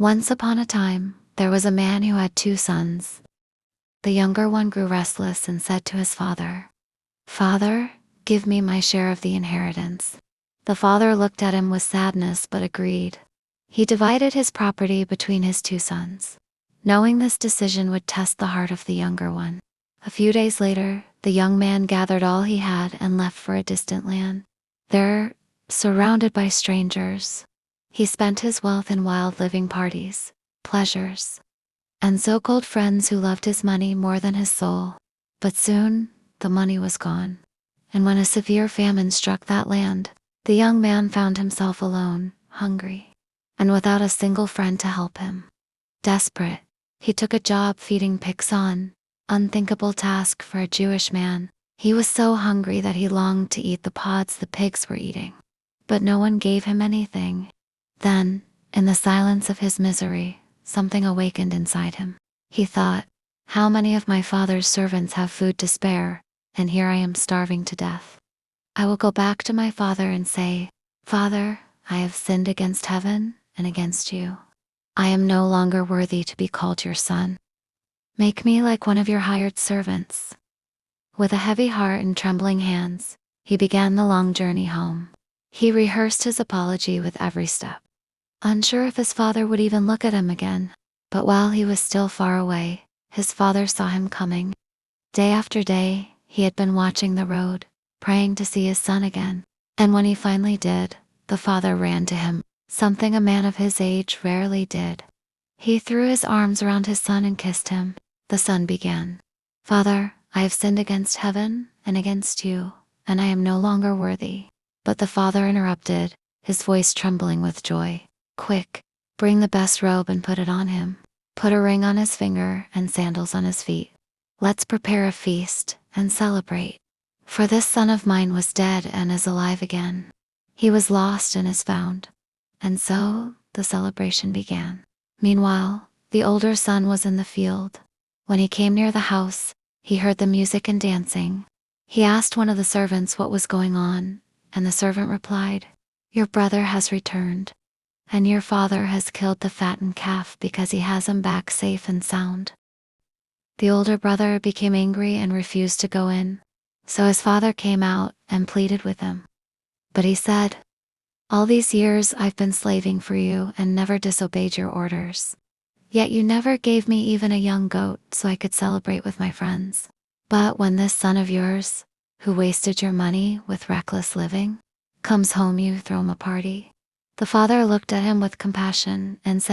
Once upon a time, there was a man who had 2 sons. The younger one grew restless and said to his father, "Father, give me my share of the inheritance." The father looked at him with sadness but agreed. He divided his property between his 2 sons, knowing this decision would test the heart of the younger one. A few days later, the young man gathered all he had and left for a distant land. There, surrounded by strangers, he spent his wealth in wild living parties, pleasures, and so-called friends who loved his money more than his soul. But soon, the money was gone, and when a severe famine struck that land, the young man found himself alone, hungry, and without a single friend to help him. Desperate, he took a job feeding pigs, an unthinkable task for a Jewish man. He was so hungry that he longed to eat the pods the pigs were eating, but no one gave him anything. Then, in the silence of his misery, something awakened inside him. He thought, "How many of my father's servants have food to spare, and here I am starving to death? I will go back to my father and say, 'Father, I have sinned against heaven and against you. I am no longer worthy to be called your son. Make me like one of your hired servants.'" With a heavy heart and trembling hands, he began the long journey home. He rehearsed his apology with every step, unsure if his father would even look at him again. But while he was still far away, his father saw him coming. Day after day, he had been watching the road, praying to see his son again. And when he finally did, the father ran to him, something a man of his age rarely did. He threw his arms around his son and kissed him. The son began, "Father, I have sinned against heaven and against you, and I am no longer worthy." But the father interrupted, his voice trembling with joy. "Quick, bring the best robe and put it on him. Put a ring on his finger and sandals on his feet. Let's prepare a feast and celebrate. For this son of mine was dead and is alive again. He was lost and is found." And so, the celebration began. Meanwhile, the older son was in the field. When he came near the house, he heard the music and dancing. He asked one of the servants what was going on, and the servant replied, "Your brother has returned, and your father has killed the fattened calf because he has him back safe and sound." The older brother became angry and refused to go in, so his father came out and pleaded with him. But he said, "All these years I've been slaving for you and never disobeyed your orders. Yet you never gave me even a young goat so I could celebrate with my friends. But when this son of yours, who wasted your money with reckless living, comes home, you throw him a party." The father looked at him with compassion and said,